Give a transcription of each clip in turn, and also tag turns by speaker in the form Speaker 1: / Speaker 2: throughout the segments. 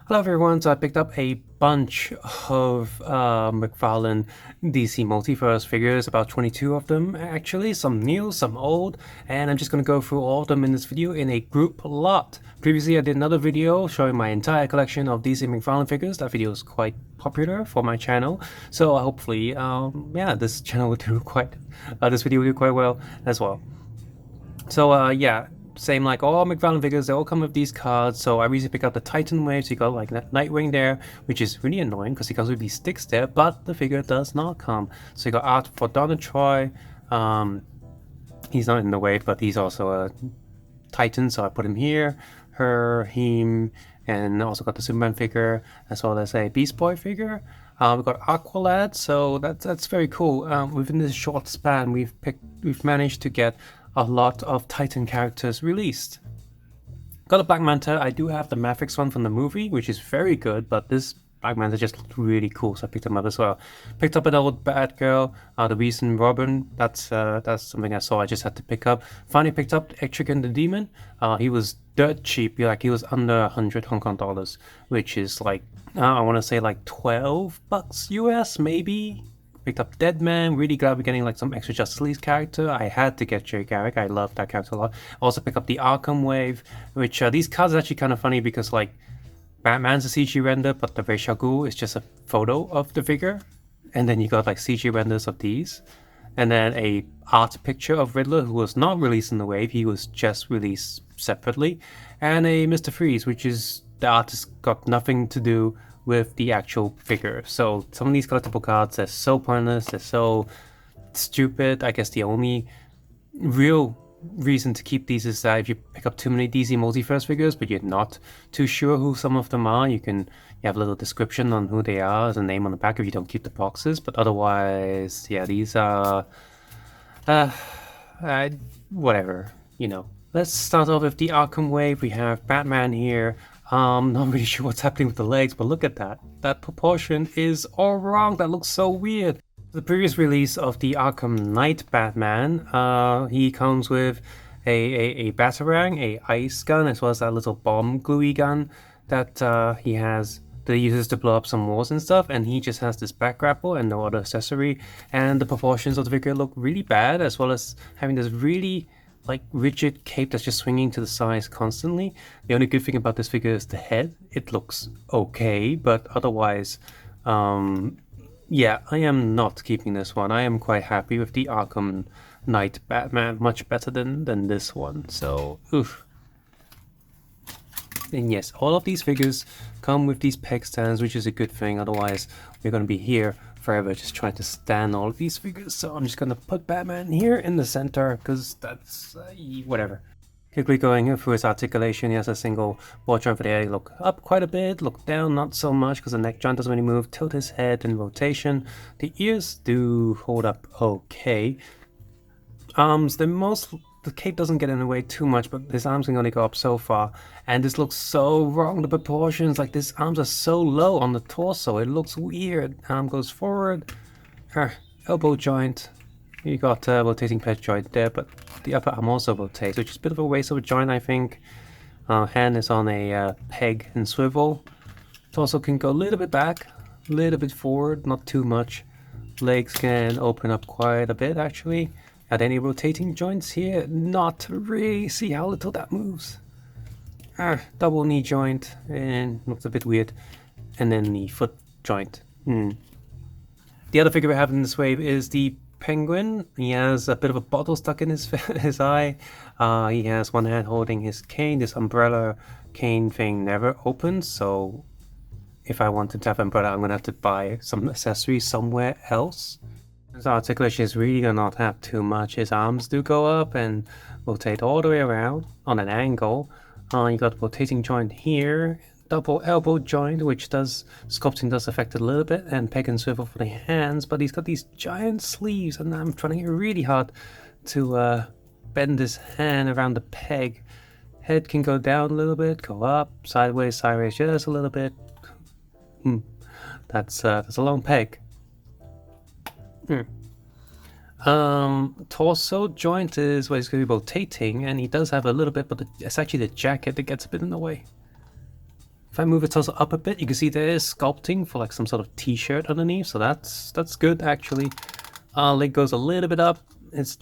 Speaker 1: Hello everyone, so I picked up a bunch of Mcfarlane DC Multiverse figures, about 22 of them actually, some new, some old, and I'm just going to go through all of them in this video in a group lot. Previously I did another video showing my entire collection of DC Mcfarlane figures. That video is quite popular for my channel, so hopefully, yeah, this channel will do this video will do quite well as well. So yeah, same like all Mcfarlane figures, they all come with these cards. So I recently picked up the Titan Wave, so you got like that Nightwing there, which is really annoying because he comes with these sticks there, but the figure does not come. So you got art for Donna Troy. He's not in the wave, but he's also a Titan, so I put him here. Her, him, and also got the Superman figure, as well as a Beast Boy figure. We've got Aqualad, so that's very cool. Within this short span, we've managed to get a lot of Titan characters released. Got a Black Manta. I do have the Mavericks one from the movie, which is very good, but this Black Manta just looked really cool, so I picked them up as well. Picked up an old Batgirl, the recent Robin. That's something I saw. I just had to pick up. Finally picked up Etrigan the Demon. He was dirt cheap. Like he was under 100 Hong Kong dollars, which is like I want to say like 12 bucks US maybe. Picked up Deadman. Really glad we're getting like some extra Justice League character. I had to get Jay Garrick. I love that character a lot. Also picked up the Arkham Wave, which these cards are actually kind of funny because like Batman's a CG render, but the Ra's al Ghul is just a photo of the figure, and then you got like CG renders of these, and then a art picture of Riddler who was not released in the wave. He was just released separately, and a Mr. Freeze, which is the artist got nothing to do with the actual figure. So some of these collectible cards are so pointless, they're so stupid. I guess the only real reason to keep these is that if you pick up too many DC Multiverse figures but you're not too sure who some of them are, you have a little description on who they are as a name on the back if you don't keep the boxes. But otherwise, yeah, these are whatever, you know. Let's start off with the Arkham Wave. We have Batman here. Not really sure what's happening with the legs, but look at that. That proportion is all wrong. That looks so weird. The previous release of the Arkham Knight Batman, he comes with a Batarang, a ice gun, as well as that little bomb gluey gun that he has that he uses to blow up some walls and stuff, and he just has this back grapple and no other accessory, and the proportions of the figure look really bad, as well as having this really like rigid cape that's just swinging to the sides constantly. The only good thing about this figure is the head. It looks okay, but otherwise, yeah, I am not keeping this one. I am quite happy with the Arkham Knight Batman, much better than this one. So, oof. And yes, all of these figures come with these peg stands, which is a good thing. Otherwise, we're going to be here forever just trying to stand all of these figures. So I'm just going to put Batman here in the center because that's whatever. Quickly going through his articulation, he has a single ball joint for the eye. Look up quite a bit, look down not so much because the neck joint doesn't really move. Tilt his head in rotation. The ears do hold up okay. Arms, the cape doesn't get in the way too much, but his arms can only go up so far. And this looks so wrong, the proportions, like his arms are so low on the torso, it looks weird. Arm goes forward, elbow joint, you got a rotating peg joint there, but the upper arm also rotates, which is a bit of a waste of a joint, I think. Hand is on a peg and swivel. Torso can go a little bit back, a little bit forward, not too much. Legs can open up quite a bit, actually. At any rotating joints here? Not really. See how little that moves. Double knee joint, and looks a bit weird. And then the foot joint. The other figure we have in this wave is the Penguin. He has a bit of a bottle stuck in his his eye. He has one hand holding his cane. This umbrella cane thing never opens, so if I wanted to have an umbrella, I'm gonna have to buy some accessories somewhere else. His articulation is really gonna not have too much. His arms do go up and rotate all the way around on an angle. You got rotating joint here, double elbow joint, which does sculpting does affect it a little bit, and peg and swivel for the hands. But he's got these giant sleeves, and I'm trying it really hard to bend his hand around the peg. Head can go down a little bit, go up, sideways, just a little bit. That's a long peg. Torso joint is where he's going to be rotating, and he does have a little bit, but it's actually the jacket that gets a bit in the way. If I move its torso up a bit, you can see there is sculpting for like some sort of t-shirt underneath, so that's good actually. Leg goes a little bit up, its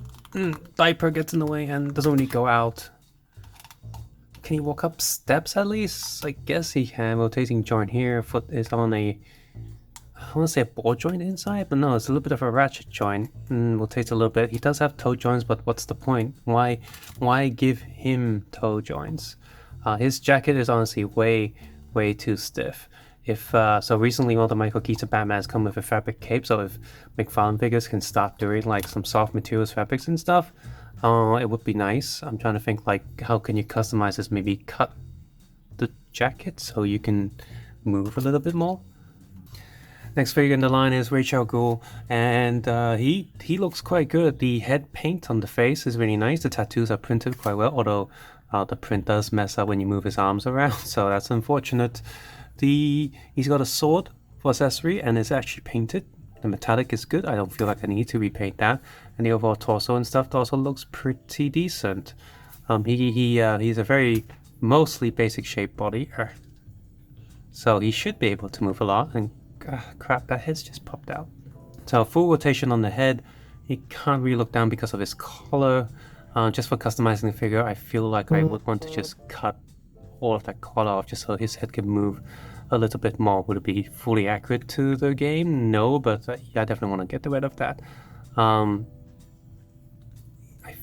Speaker 1: diaper gets in the way and doesn't really go out. Can he walk up steps at least? I guess he can. Rotating joint here, foot is on a, I want to say a ball joint inside, but no, it's a little bit of a ratchet joint. Rotates a little bit. He does have toe joints, but what's the point? Why give him toe joints? His jacket is honestly way too stiff. If so, recently all the Michael Keaton Batmans come with a fabric cape, so if Mcfarlane figures can start doing like some soft materials, fabrics and stuff, it would be nice. I'm trying to think like how can you customize this? Maybe cut the jacket so you can move a little bit more. Next figure in the line is Rachel Ghoul, and he looks quite good. The head paint on the face is really nice. The tattoos are printed quite well, although the print does mess up when you move his arms around, so that's unfortunate. He's got a sword for accessory and it's actually painted. The metallic is good. I don't feel like I need to repaint that. And the overall torso and stuff also looks pretty decent. He's a very mostly basic shaped body, so he should be able to move a lot. And crap, that head's just popped out. So full rotation on the head. He can't really look down because of his collar. Just for customizing the figure, I feel like I would want to just cut all of that collar off just so his head can move a little bit more. Would it be fully accurate to the game? No, but yeah, I definitely want to get rid of that. I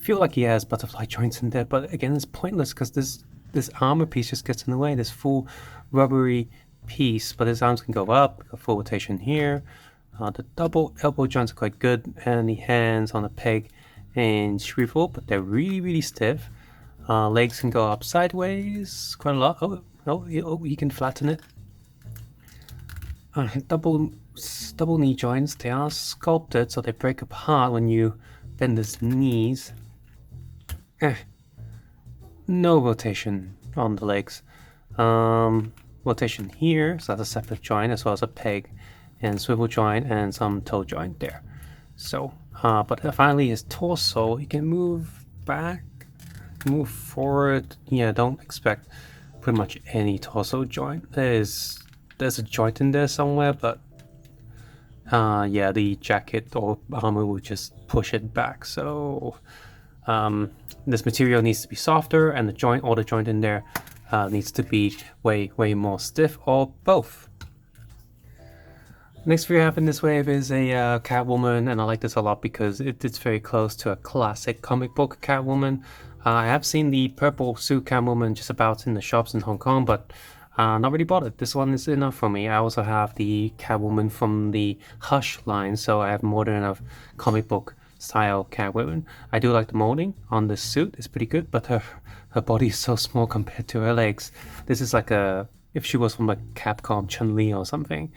Speaker 1: feel like he has butterfly joints in there, but again, it's pointless because this armor piece just gets in the way. This full rubbery piece, but his arms can go up, a full rotation here. The double elbow joints are quite good, and the hands on a peg and shrivel, but they're really stiff. Legs can go up sideways quite a lot. Oh, you can flatten it. Double knee joints, they are sculpted so they break apart when you bend his knees. No rotation on the legs. Rotation here, so that's a separate joint as well as a peg and swivel joint and some toe joint there. So, but finally his torso, he can move back, move forward. Yeah, don't expect pretty much any torso joint. There's a joint in there somewhere, but yeah, the jacket or armor will just push it back. So this material needs to be softer, and the joint in there needs to be way more stiff, or both. Next figure I have in this wave is a Catwoman, and I like this a lot because it's very close to a classic comic book Catwoman. I have seen the purple suit Catwoman just about in the shops in Hong Kong, but not really bought it. This one is enough for me. I also have the Catwoman from the Hush line, so I have more than enough comic book style Catwoman. I do like the molding on this suit, it's pretty good, but her body is so small compared to her legs. This is like if she was from like Capcom Chun-Li or something.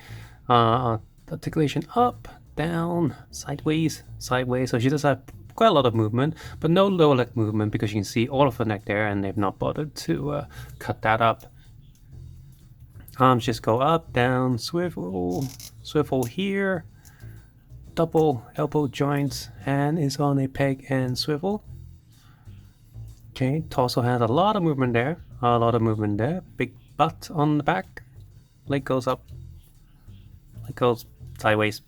Speaker 1: Articulation up, down, sideways, so she does have quite a lot of movement, but no lower leg movement because you can see all of her neck there, and they've not bothered to cut that up. Arms just go up, down, swivel here, double elbow joints, and is on a peg and swivel. Okay, torso has a lot of movement there, big butt on the back, leg goes up, leg goes sideways,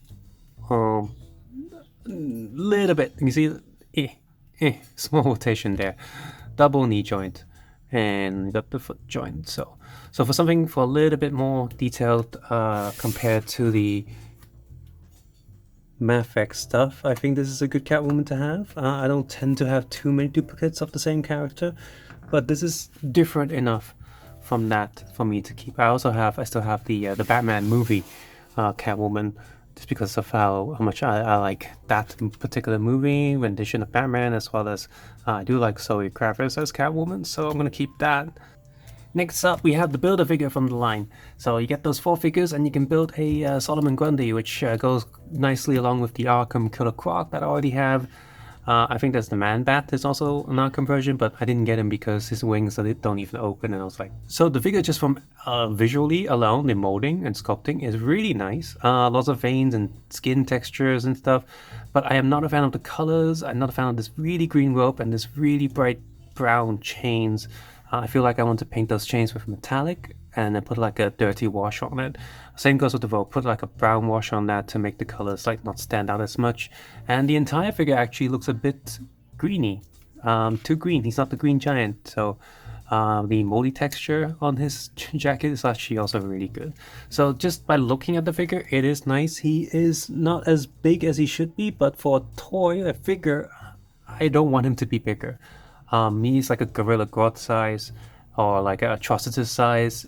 Speaker 1: little bit, you can see small rotation there, double knee joint, and you got the foot joint. So for something for a little bit more detailed compared to the Mafex stuff, I think this is a good Catwoman to have. I don't tend to have too many duplicates of the same character, but this is different enough from that for me to keep. I still have the Batman movie Catwoman, just because of how much I like that particular movie rendition of Batman, as well as I do like Zoe Kravitz as Catwoman, so I'm gonna keep that. Next up, we have the Builder figure from the line. So you get those 4 figures and you can build a Solomon Grundy, which goes nicely along with the Arkham Killer Croc that I already have. I think there's the Man-Bat. There's also an Arkham version, but I didn't get him because his wings don't even open, and I was like... So the figure, just from visually alone, the molding and sculpting is really nice. Lots of veins and skin textures and stuff, but I am not a fan of the colors. I'm not a fan of this really green rope and this really bright brown chains. I feel like I want to paint those chains with metallic, and then put like a dirty wash on it. Same goes with the Vogue. Put like a brown wash on that to make the colors like not stand out as much. And the entire figure actually looks a bit greeny. Too green. He's not the green giant. So the moldy texture on his jacket is actually also really good. So just by looking at the figure, it is nice. He is not as big as he should be, but for a toy, a figure, I don't want him to be bigger. He's like a Gorilla Grodd size or like a Atrocitus size.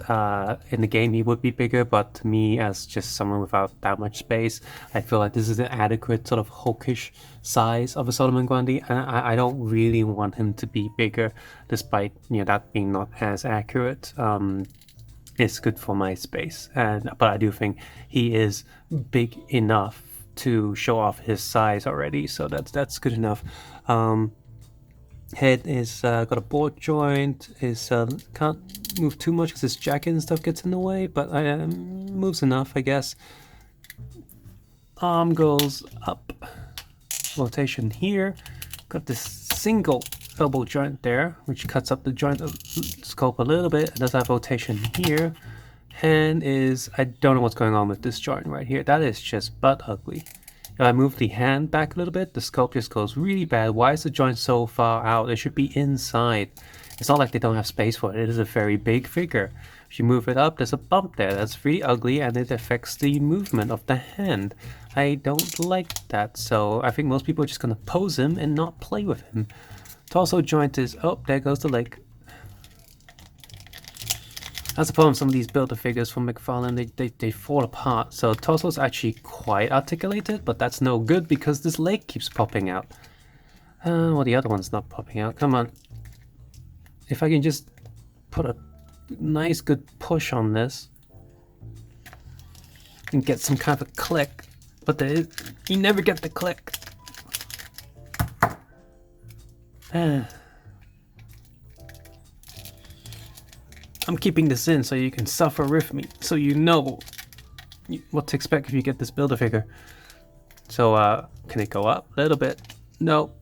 Speaker 1: In the game, he would be bigger, but to me, as just someone without that much space, I feel like this is an adequate sort of hulkish size of a Solomon Grundy, and I don't really want him to be bigger, despite that being not as accurate. It's good for my space, but I do think he is big enough to show off his size already, so that's good enough. Head is got a board joint, is can't move too much because his jacket and stuff gets in the way, but moves enough, I guess. Arm goes up, rotation here, got this single elbow joint there, which cuts up the joint scope a little bit, and does have rotation here. Hand is, I don't know what's going on with this joint right here, that is just butt ugly. If I move the hand back a little bit, the sculpt just goes really bad. Why is the joint so far out? It should be inside. It's not like they don't have space for it. It is a very big figure. If you move it up, there's a bump there. That's really ugly, and it affects the movement of the hand. I don't like that, so I think most people are just going to pose him and not play with him. Torso joint is, oh, there goes the leg. That's the problem with some of these Build-A-Figures from Mcfarlane, they fall apart. So torso is actually quite articulated, but that's no good because this leg keeps popping out. Well, the other one's not popping out. Come on. If I can just put a nice good push on this and get some kind of a click, but you never get the click. I'm keeping this in so you can suffer with me, so you know what to expect if you get this Build-A-Figure. So, can it go up a little bit? No.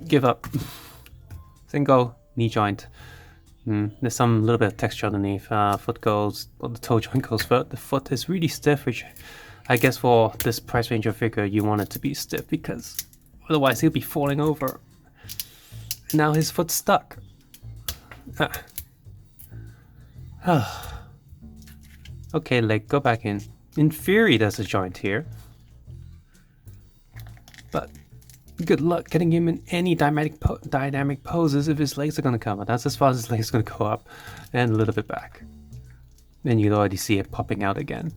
Speaker 1: Give up. Single knee joint. There's some little bit of texture underneath. Foot goes, well, the toe joint goes first. The foot is really stiff, which I guess for this price range of figure, you want it to be stiff because otherwise he'll be falling over. Now his foot's stuck. Okay, leg, go back in. In theory, there's a joint here. But good luck getting him in any dynamic poses if his legs are going to come out. That's as far as his legs are going to go up and a little bit back. Then you'd already see it popping out again.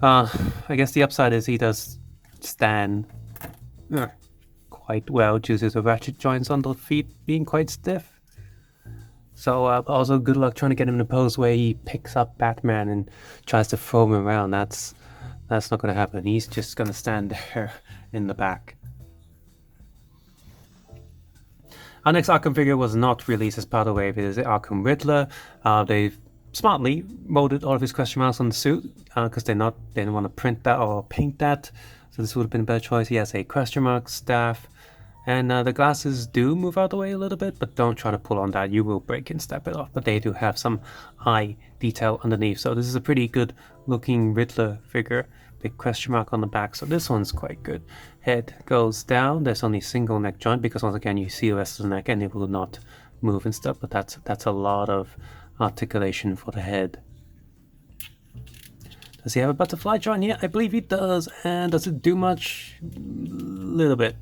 Speaker 1: I guess the upside is he does stand quite well due to the ratchet joints on the feet being quite stiff. So also good luck trying to get him in a pose where he picks up Batman and tries to throw him around. That's not going to happen. He's just going to stand there in the back. Our next Arkham figure was not released as part of the wave. It is the Arkham Riddler. They've smartly molded all of his question marks on the suit because they didn't want to print that or paint that. So this would have been a better choice. He has a question mark staff. And the glasses do move out of the way a little bit, but don't try to pull on that. You will break and step it off. But they do have some eye detail underneath. So this is a pretty good looking Riddler figure. Big question mark on the back. So this one's quite good. Head goes down. There's only single neck joint because once again you see the rest of the neck and it will not move and stuff. But that's a lot of articulation for the head. Does he have a butterfly joint? Yeah, I believe he does. And does it do much? Little bit.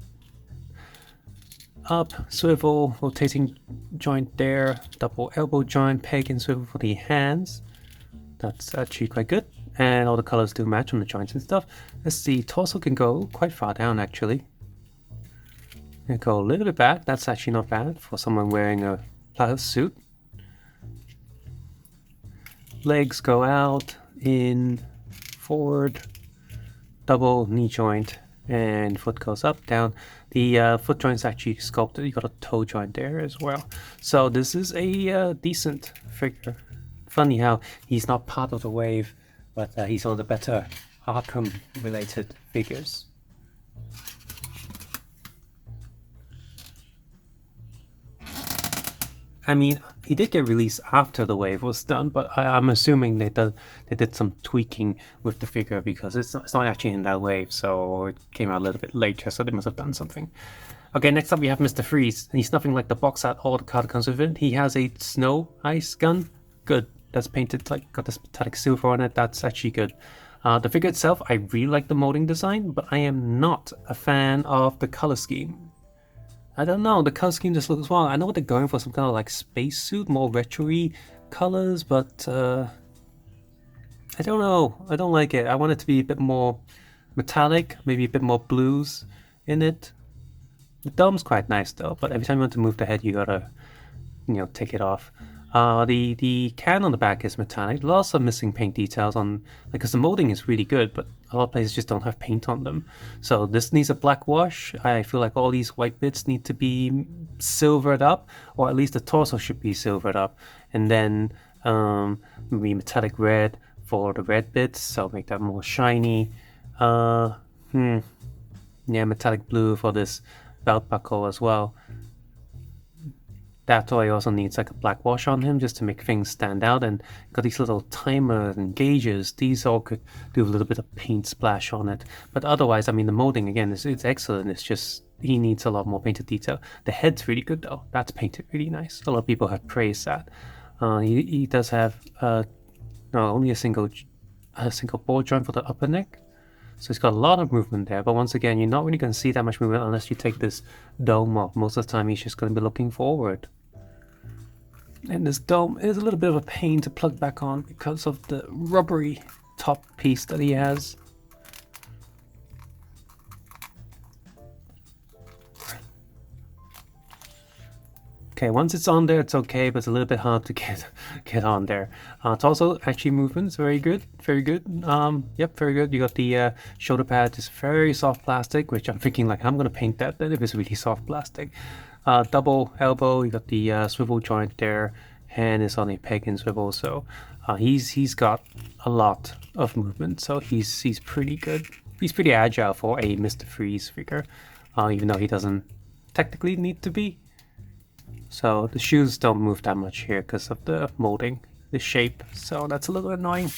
Speaker 1: Up, swivel, rotating joint there, double elbow joint, peg and swivel for the hands. That's actually quite good. And all the colors do match on the joints and stuff. Let's see, torso can go quite far down actually. And go a little bit back. That's actually not bad for someone wearing a plaid suit. Legs go out, in, forward, double knee joint. And foot goes up, down. The foot joint is actually sculpted. You got a toe joint there as well. So this is a decent figure. Funny how he's not part of the wave, but he's one of the better Arkham-related figures. I mean, he did get released after the wave was done, but I'm assuming they did some tweaking with the figure because it's not actually in that wave, so it came out a little bit later, so they must have done something. Okay, next up we have Mr. Freeze. He's nothing like the box art or the card that comes with it. He has a snow ice gun. Good. That's painted, like, got this metallic silver on it. That's actually good. The figure itself, I really like the molding design, but I am not a fan of the color scheme. I don't know, the color scheme just looks wrong. I know what they're going for, some kind of like spacesuit, more retro-y colors, but I don't know. I don't like it. I want it to be a bit more metallic, maybe a bit more blues in it. The dome's quite nice though, but every time you want to move the head, you gotta, take it off. The can on the back is metallic. Lots of missing paint details on, because the molding is really good, but a lot of places just don't have paint on them. So this needs a black wash. I feel like all these white bits need to be silvered up, or at least the torso should be silvered up, and then maybe metallic red for the red bits, so make that more shiny. Yeah, metallic blue for this belt buckle as well. That toy also needs like a black wash on him just to make things stand out, and got these little timers and gauges. These all could do a little bit of paint splash on it, but otherwise, I mean, the molding again it's excellent. It's just he needs a lot more painted detail. The head's really good though. That's painted really nice. A lot of people have praised that. He does have only a single ball joint for the upper neck. So it's got a lot of movement there, but once again, you're not really going to see that much movement unless you take this dome off. Most of the time, he's just going to be looking forward. And this dome is a little bit of a pain to plug back on because of the rubbery top piece that he has. Okay, once it's on there, it's okay, but it's a little bit hard to get on there. It's also actually movements, very good, very good. Yep, very good. You got the shoulder pad, just very soft plastic, which I'm thinking like I'm gonna paint that then if it's really soft plastic. Double elbow, you got the swivel joint there. Hand is on a peg and swivel, so he's got a lot of movement, so he's pretty good. He's pretty agile for a Mr. Freeze figure, even though he doesn't technically need to be. So the shoes don't move that much here because of the molding, the shape, so that's a little annoying.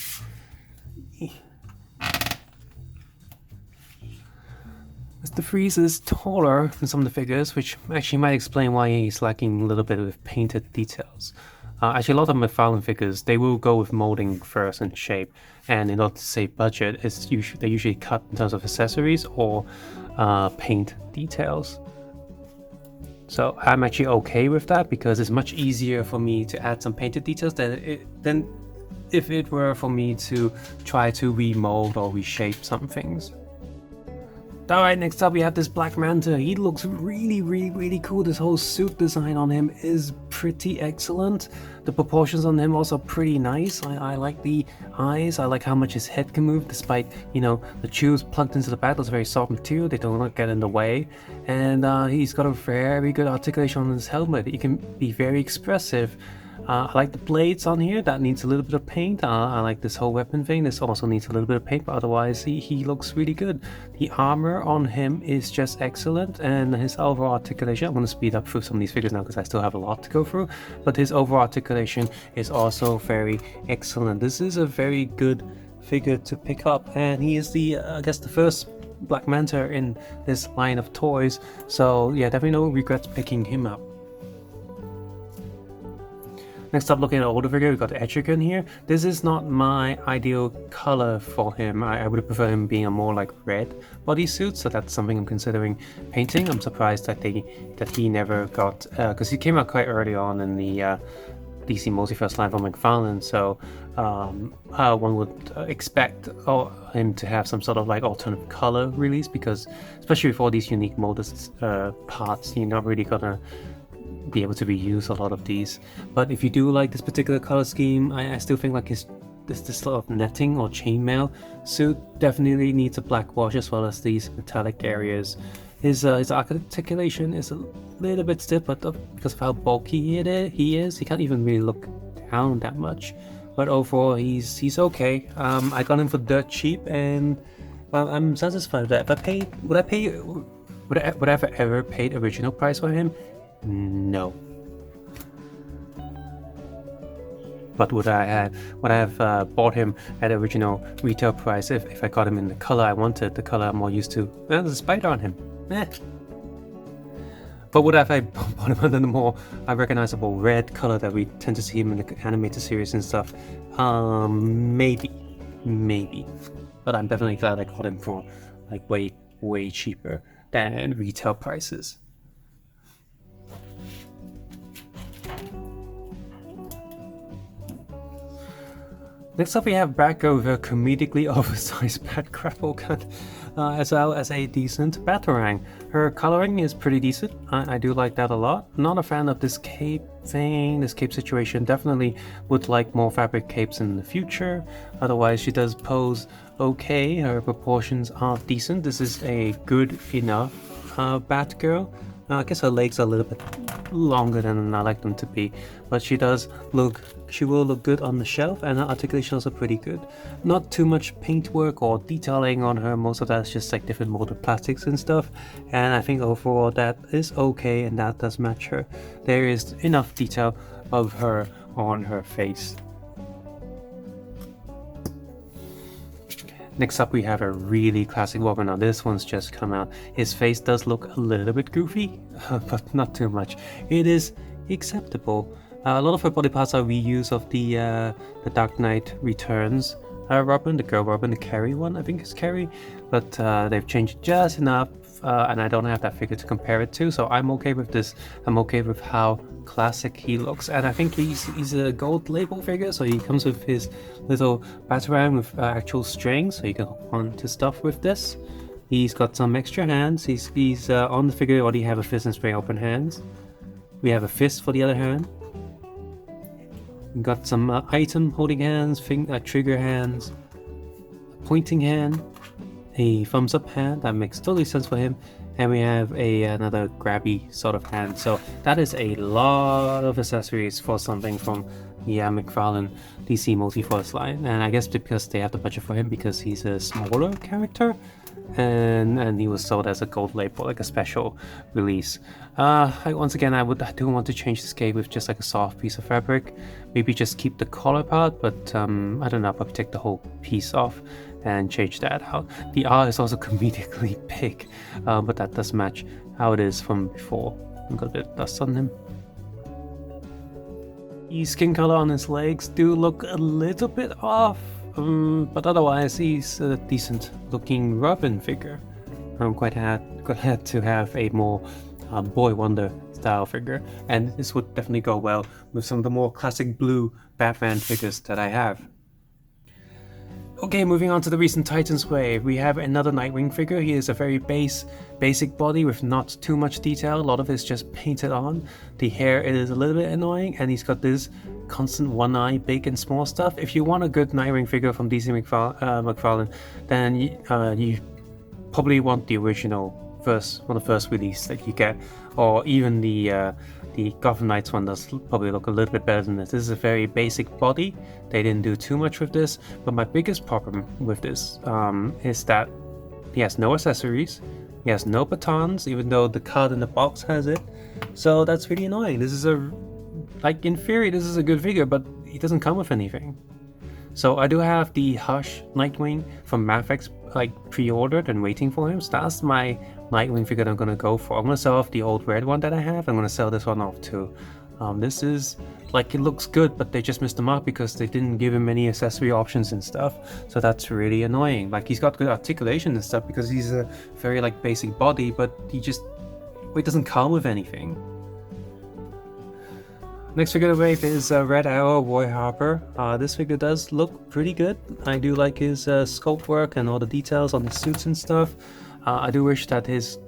Speaker 1: Mr. Freeze is taller than some of the figures, which actually might explain why he's lacking a little bit of painted details. Actually, a lot of Mcfarlane figures, they will go with molding first and shape, and in order to save budget, they usually cut in terms of accessories or paint details. So I'm actually okay with that because it's much easier for me to add some painted details than if it were for me to try to remold or reshape some things. Alright, next up we have this Black Manta. He looks really cool. This whole suit design on him is pretty excellent. The proportions on him also pretty nice. I like the eyes. I like how much his head can move despite, the tubes plugged into the back. Those very soft material. They don't get in the way. And he's got a very good articulation on his helmet. He can be very expressive. I like the blades on here. That needs a little bit of paint. I like this whole weapon thing. This also needs a little bit of paint, but otherwise he looks really good. The armor on him is just excellent, and his overall articulation, I'm going to speed up through some of these figures now because I still have a lot to go through, but his overall articulation is also very excellent. This is a very good figure to pick up, and he is I guess the first Black Manta in this line of toys, so yeah, definitely no regrets picking him up. Next up, looking at an older figure, we've got Etrigan here. This is not my ideal color for him. I would have preferred him being a more like red bodysuit, so that's something I'm considering painting. I'm surprised that he never got, because he came out quite early on in the DC Multiverse line from Mcfarlane, so one would expect him to have some sort of like alternative color release, because especially with all these unique molded parts, you're not really gonna be able to reuse a lot of these. But if you do like this particular color scheme, I still think like this sort of netting or chainmail suit definitely needs a black wash, as well as these metallic areas. His articulation is a little bit stiff, but because of how bulky he is, he can't even really look down that much. But overall, he's okay. I got him for dirt cheap, and well, I'm satisfied with that. Would I have ever paid original price for him? No. But would I have bought him at original retail price if I got him in the color I wanted, the color I'm more used to? There's a spider on him. But would I have bought him under the more recognizable red color that we tend to see him in the animated series and stuff? Maybe. But I'm definitely glad I got him for like way cheaper than retail prices. Next up we have Batgirl, the comedically oversized Bat Grapple Gun, as well as a decent Batarang. Her coloring is pretty decent, I do like that a lot. Not a fan of this cape thing, this cape situation. Definitely would like more fabric capes in the future. Otherwise she does pose okay, her proportions are decent. This is a good enough Batgirl. I guess her legs are a little bit longer than I like them to be, but she will look good on the shelf, and her articulations are pretty good. Not too much paintwork or detailing on her, most of that is just like different molded plastics and stuff, and I think overall that is okay, and that does match her. There is enough detail of her on her face. Next up we have a really classic Robin. Now this one's just come out. His face does look a little bit goofy, but not too much. It is acceptable. A lot of her body parts are reuse of the Dark Knight Returns Robin, the girl Robin, the Carrie one, I think it's Carrie. But they've changed just enough, and I don't have that figure to compare it to, so I'm okay with this. I'm okay with how classic he looks, and I think he's a gold label figure, so he comes with his little Batarang with actual strings, so you can hook on to stuff with this. He's got some extra hands. He's on the figure already have a fist and spray open hands. We have a fist for the other hand. We've got some item holding hands, trigger hands, a pointing hand, a thumbs up hand, that makes totally sense for him, and we have another grabby sort of hand. So that is a lot of accessories for something from the Mcfarlane DC Multiverse line, and I guess because they have the budget for him because he's a smaller character, and he was sold as a gold label, like a special release. Once again, I do want to change this cape with just like a soft piece of fabric, maybe just keep the collar part, but I don't know, probably take the whole piece off and change that out. The R is also comedically big, but that does match how it is from before. I've got a bit of dust on him. The skin color on his legs do look a little bit off, but otherwise he's a decent looking Robin figure. I'm quite glad to have a more Boy Wonder style figure, and this would definitely go well with some of the more classic blue Batman figures that I have. Okay, moving on to the recent Titans wave, we have another Nightwing figure. He is a very basic body with not too much detail. A lot of it is just painted on. The hair is a little bit annoying, and he's got this constant one eye, big and small stuff. If you want a good Nightwing figure from DC Mcfarlane, then you probably want the original one of the first release that you get, or even the Gotham Knights one does probably look a little bit better than this. This is a very basic body. They didn't do too much with this, but my biggest problem with this is that he has no accessories, he has no batons, even though the card in the box has it. So that's really annoying. This is in theory, this is a good figure, but he doesn't come with anything. So I do have the Hush Nightwing from Mafex pre-ordered and waiting for him. So that's my Nightwing figure that I'm gonna go for. I'm gonna sell off the old red one that I have. I'm gonna sell this one off too. This is it looks good, but they just missed the mark because they didn't give him any accessory options and stuff. So that's really annoying. He's got good articulation and stuff because he's a very basic body, but he doesn't come with anything. Next figure to wave is Red Arrow Roy Harper. This figure does look pretty good. I do like his sculpt work and all the details on the suits and stuff. I do wish that his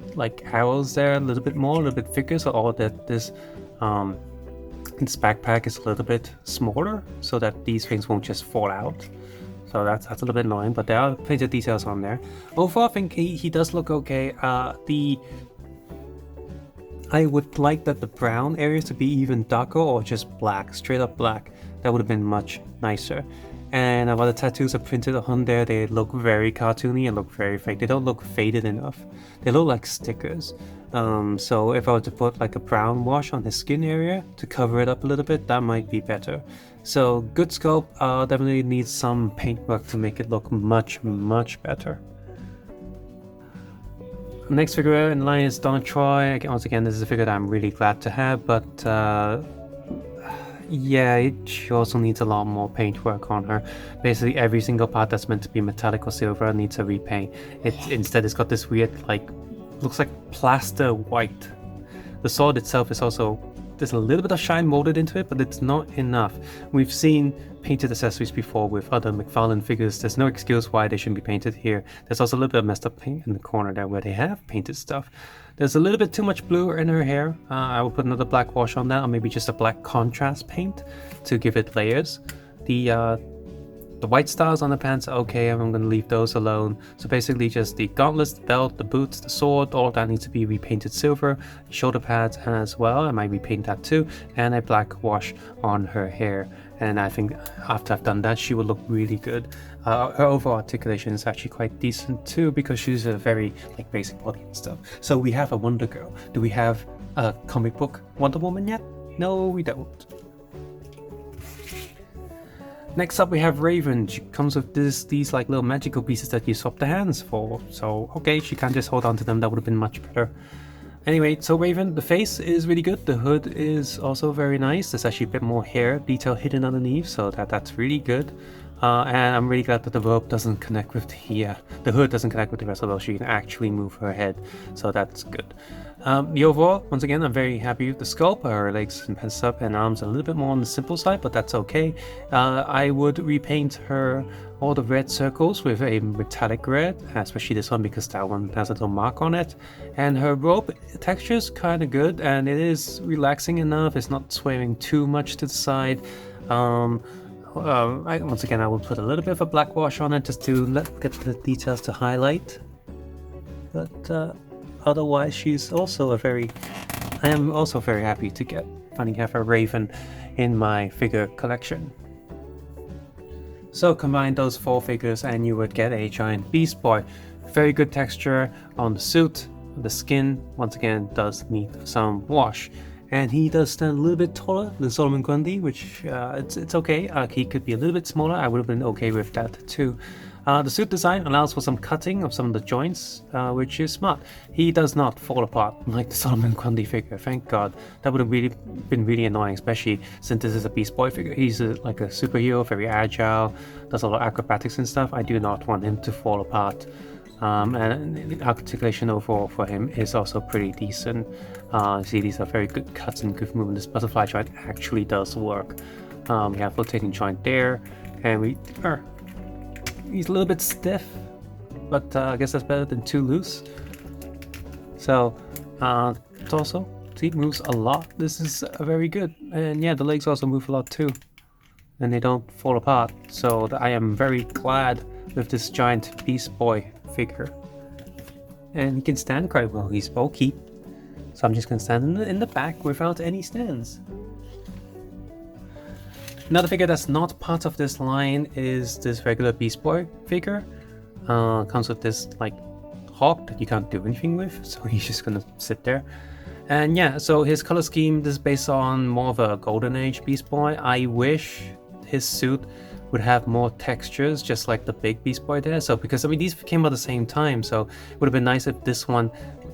Speaker 1: arrows there a little bit more, a little bit thicker, or that this backpack is a little bit smaller, so that these things won't just fall out. So that's a little bit annoying, but there are plenty of details on there. Overall, I think he does look okay. I would like that the brown areas to be even darker or just black, straight up black. That would have been much nicer. And while the tattoos are printed on there, they look very cartoony and look very fake. They don't look faded enough. They look like stickers. So if I were to put like a brown wash on his skin area to cover it up a little bit, that might be better. So good sculpt, definitely needs some paintwork to make it look much better. Next figure in line is Donna Troy. Once again, this is a figure that I'm really glad to have, but yeah, she also needs a lot more paintwork on her. Basically, every single part that's meant to be metallic or silver needs a repaint. Instead, it's got this weird, like, looks like plaster white. The sword itself is also, there's a little bit of shine molded into it, but it's not enough. We've seen painted accessories before with other Mcfarlane figures. There's no excuse why they shouldn't be painted here. There's also a little bit of messed up paint in the corner there where they have painted stuff. There's a little bit too much blue in her hair. I will put another black wash on that, or maybe just a black contrast paint to give it layers. The white stars on the pants are okay, and I'm going to leave those alone. So basically just the gauntlets, the belt, the boots, the sword, all of that needs to be repainted silver. Shoulder pads as well, I might repaint that too. And a black wash on her hair. And I think after I've done that, she will look really good. Her overall articulation is actually quite decent too, because she's a very like basic body and stuff. So we have a Wonder Girl. Do we have a comic book Wonder Woman yet? No, we don't. Next up we have Raven. She comes with these like little magical pieces that you swap the hands for. So okay, she can't just hold on to them, that would have been much better. Anyway, so Raven, the face is really good. The hood is also very nice. There's actually a bit more hair detail hidden underneath, so that's really good. And I'm really glad that the robe doesn't connect with the hood doesn't connect with the rest of the robe. She can actually move her head, so that's good. The overall, once again, I'm very happy with the sculpt. Her legs and heads up and arms are a little bit more on the simple side, but that's okay. I would repaint her all the red circles with a metallic red, especially this one because that one has a little mark on it. And her robe texture is kind of good, and it is relaxing enough. It's not swaying too much to the side. Once again, I will put a little bit of a black wash on it just to get the details to highlight. But otherwise, she's also I am also very happy to finally have a Raven in my figure collection. So combine those 4 figures and you would get a giant Beast Boy. Very good texture on the suit. The skin, once again, does need some wash. And he does stand a little bit taller than Solomon Grundy, which it's okay. He could be a little bit smaller. I would have been okay with that too. The suit design allows for some cutting of some of the joints, which is smart. He does not fall apart like the Solomon Grundy figure, thank God. That would have been really annoying, especially since this is a Beast Boy figure. He's like a superhero, very agile, does a lot of acrobatics and stuff. I do not want him to fall apart. And the articulation overall for him is also pretty decent. See, these are very good cuts and good movement. This butterfly joint actually does work. We have rotating joint there, and he's a little bit stiff, but I guess that's better than too loose. So torso, see, moves a lot. This is very good, and yeah, the legs also move a lot too, and they don't fall apart. So I am very glad with this giant Beast Boy figure, and he can stand quite well. He's bulky, so I'm just gonna stand in the back without any stands. Another figure that's not part of this line is this regular Beast Boy figure. Comes with this like hawk that you can't do anything with, so he's just gonna sit there. And yeah, so his color scheme, this is based on more of a golden age Beast Boy. I wish his suit would have more textures, just like the big Beast Boy there. So because I mean these came out at the same time, so it would have been nice if this one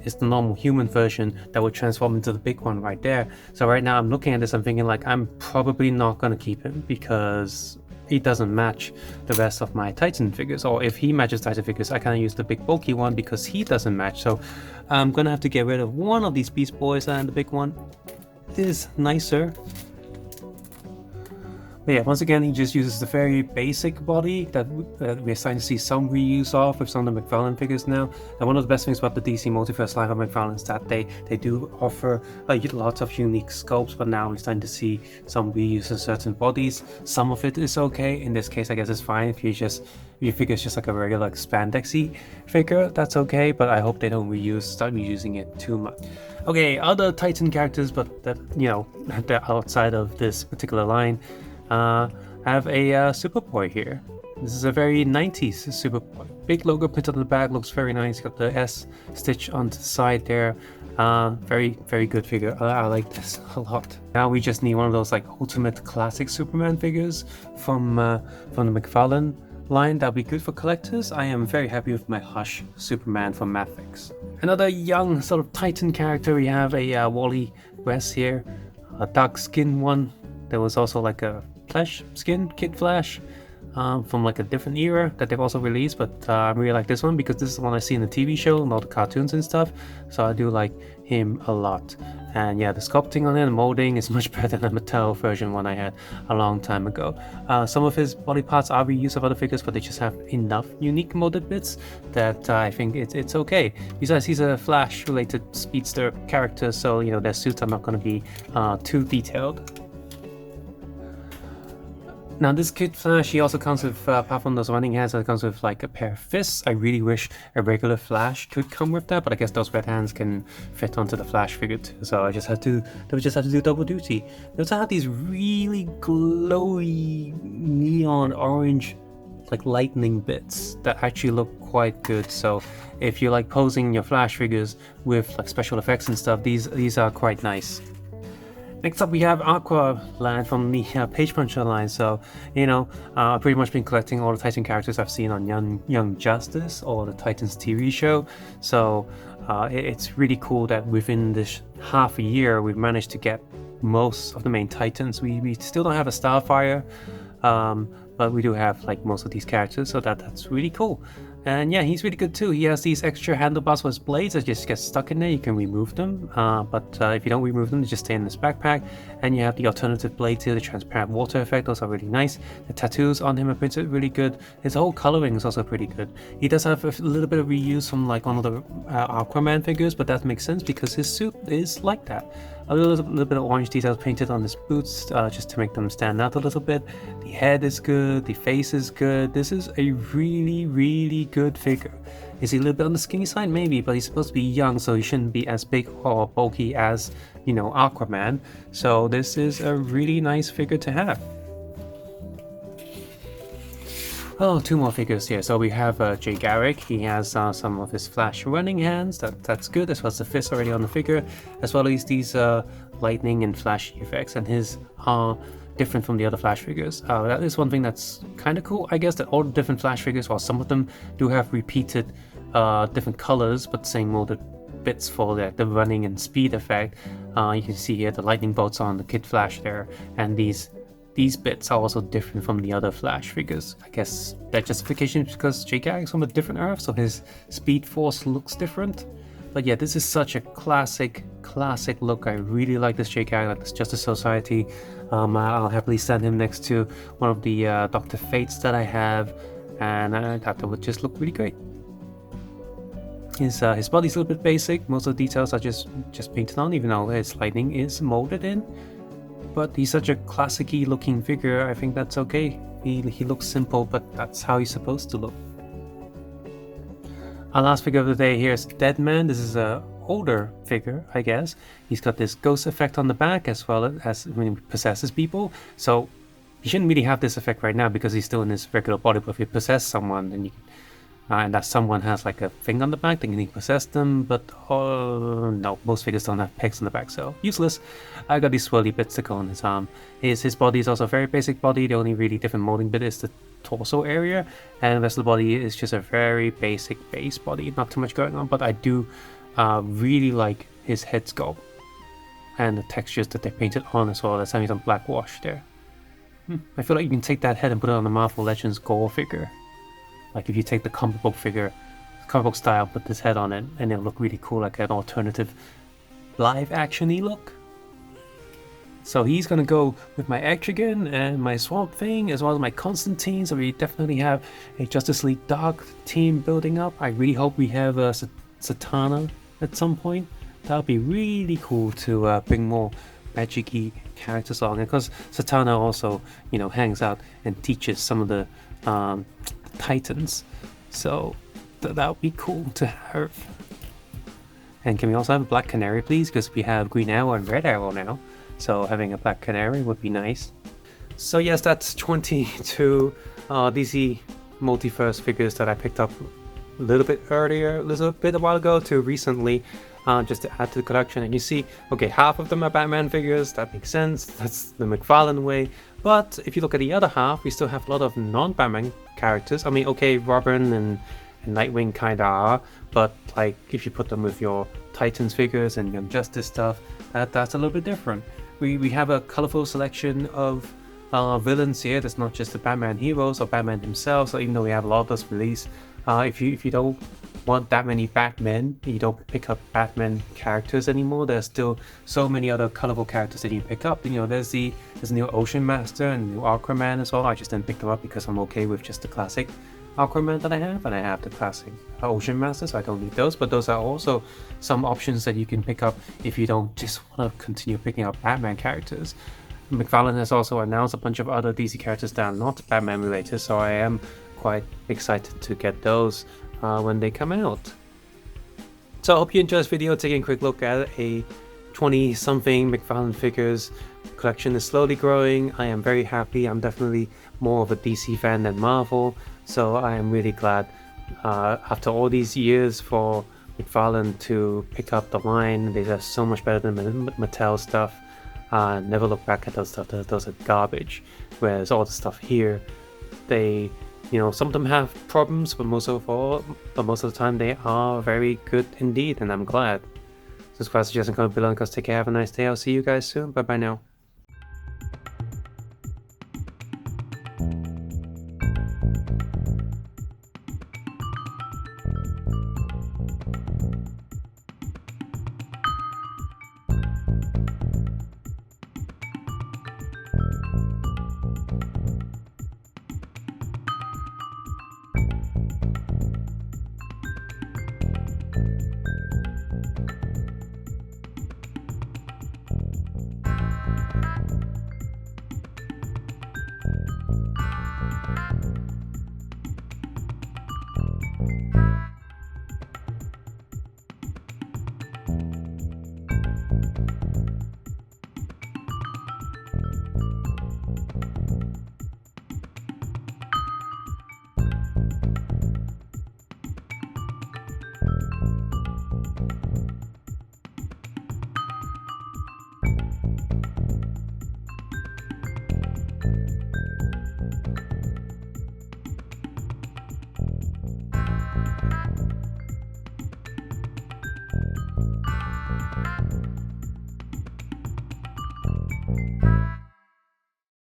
Speaker 1: is the normal human version that would transform into the big one right there. So right now I'm looking at this, I'm thinking like I'm probably not gonna keep him because he doesn't match the rest of my Titan figures, or if he matches Titan figures, I kind of use the big bulky one because he doesn't match. So I'm gonna have to get rid of one of these Beast Boys, and the big one is nicer. But yeah, once again, he just uses the very basic body that we're starting to see some reuse of with some of the Mcfarlane figures now. And one of the best things about the DC Multiverse line of Mcfarlane is that they do offer lots of unique sculpts, but now we're starting to see some reuse of certain bodies. Some of it is okay. In this case, I guess it's fine if your figure is just like a regular spandexy figure, that's okay, but I hope they don't start reusing it too much. Okay, other Titan characters, but that, they're outside of this particular line. have a Superboy here. This is a very 90s Superboy. Big logo printed on the back, looks very nice. Got the S stitch on the side there. Very good figure. I like this a lot. Now we just need one of those like ultimate classic Superman figures from the Mcfarlane line. That'll be good for collectors. I am very happy with my Hush Superman from Mafex. Another young sort of Titan character. We have a Wally West here, a dark skin one. There was also like a Flash skin, Kid Flash. From like a different era that they've also released, but I really like this one because this is the one I see in the TV show and all the cartoons and stuff, so I do like him a lot. And yeah, the sculpting on it, the molding is much better than the Mattel version one I had a long time ago. Some of his body parts are reused of other figures, but they just have enough unique molded bits that I think it's okay. Besides, he's a Flash related speedster character, so you know their suits are not going to be too detailed. Now this Kid Flash, he also comes with, apart from those running hands, it comes with like a pair of fists. I really wish a regular Flash could come with that, but I guess those red hands can fit onto the Flash figure too, so they would just have to do double duty. They also have these really glowy neon orange like lightning bits that actually look quite good, so if you like posing your Flash figures with like special effects and stuff, these are quite nice. Next up we have Aqualand from the Page Puncher line. So, you know, I've pretty much been collecting all the Titan characters I've seen on Young Justice or the Titans TV show. So it's really cool that within this half a year we've managed to get most of the main Titans. We still don't have a Starfire, but we do have like most of these characters, so that's really cool. And yeah, he's really good too. He has these extra handlebars for his blades that just get stuck in there. You can remove them, but if you don't remove them, they just stay in this backpack. And you have the alternative blades here, the transparent water effect, those are really nice. The tattoos on him are printed really good. His whole coloring is also pretty good. He does have a little bit of reuse from like one of the Aquaman figures, but that makes sense because his suit is like that. A little bit of orange details painted on his boots just to make them stand out a little bit. The head is good, the face is good. This is a really good figure. Is he a little bit on the skinny side? Maybe, but he's supposed to be young, so he shouldn't be as big or bulky as, you know, Aquaman. So this is a really nice figure to have. Oh, two more figures here. So we have Jay Garrick. He has some of his Flash running hands. That's good, as well as the fist already on the figure, as well as these lightning and flash effects. And his are different from the other Flash figures. That is one thing that's kind of cool, I guess, that all the different Flash figures, while some of them do have repeated different colors, but same molded bits for the running and speed effect. You can see here the lightning bolts on the Kid Flash there, and these bits are also different from the other Flash figures. I guess that justification is because Jay Garrick's from a different Earth, so his speed force looks different. But yeah, this is such a classic look. I really like this Jay Garrick, like this Justice Society. I'll happily stand him next to one of the Dr. Fates that I have, and I thought that would just look really great. His body's a little bit basic. Most of the details are just painted on, even though his lightning is molded in. But he's such a classic-y looking figure, I think that's okay. He looks simple, but that's how he's supposed to look. Our last figure of the day here is Deadman. This is a older figure, I guess. He's got this ghost effect on the back as well as when he possesses people. So he shouldn't really have this effect right now because he's still in his regular body, but if you possess someone, then you can, and that someone has like a thing on the back, then you can possess them, but no, most figures don't have pegs on the back, so useless. I got these swirly bits to go on his arm. His body is also a very basic body. The only really different molding bit is the torso area, and the rest of the body is just a very basic base body, not too much going on, but I do really like his head sculpt and the textures that they painted on, as well as having some black wash there. I feel like you can take that head and put it on the Marvel Legends Gore figure. Like if you take the comic book figure, comic book style, put this head on it, and it'll look really cool, like an alternative live action-y look. So he's gonna go with my Etrigan and my Swamp Thing, as well as my Constantine, so we definitely have a Justice League Dark team building up. I really hope we have Satana at some point. That would be really cool to bring more magic-y characters on, because Satana also, you know, hangs out and teaches some of the Titans, so that would be cool to have. And can we also have a Black Canary, please? Because we have Green Arrow and Red Arrow now, so having a Black Canary would be nice. So yes, that's 22 DC Multiverse figures that I picked up a little bit earlier, a while ago to recently, just to add to the collection. And you see, okay, half of them are Batman figures. That makes sense. That's the Mcfarlane way. But if you look at the other half, we still have a lot of non-Batman characters. I mean, okay, Robin and Nightwing kinda are, but like if you put them with your Titans figures and Young Justice stuff, that's a little bit different. We have a colorful selection of villains here. That's not just the Batman heroes or Batman himself. So even though we have a lot of those released, if you don't want that many Batmen, you don't pick up Batman characters anymore. There's still so many other colorful characters that you pick up. You know, there's new Ocean Master and new Aquaman as well. I just didn't pick them up because I'm okay with just the classic Aquaman that I have, and I have the classic Ocean Master, so I don't need those. But those are also some options that you can pick up if you don't just want to continue picking up Batman characters. Mcfarlane has also announced a bunch of other DC characters that are not Batman related, so I am quite excited to get those when they come out. So I hope you enjoyed this video, taking a quick look at a 20-something Mcfarlane figures collection is slowly growing. I am very happy. I'm definitely more of a DC fan than Marvel, so I am really glad after all these years for Mcfarlane to pick up the line. They're just so much better than Mattel stuff. Never look back at those stuff. Those are garbage. Whereas all the stuff here, they, you know, some of them have problems, but most of the time they are very good indeed, and I'm glad. Subscribe, suggest, and comment below, and take care. Have a nice day. I'll see you guys soon. Bye bye now.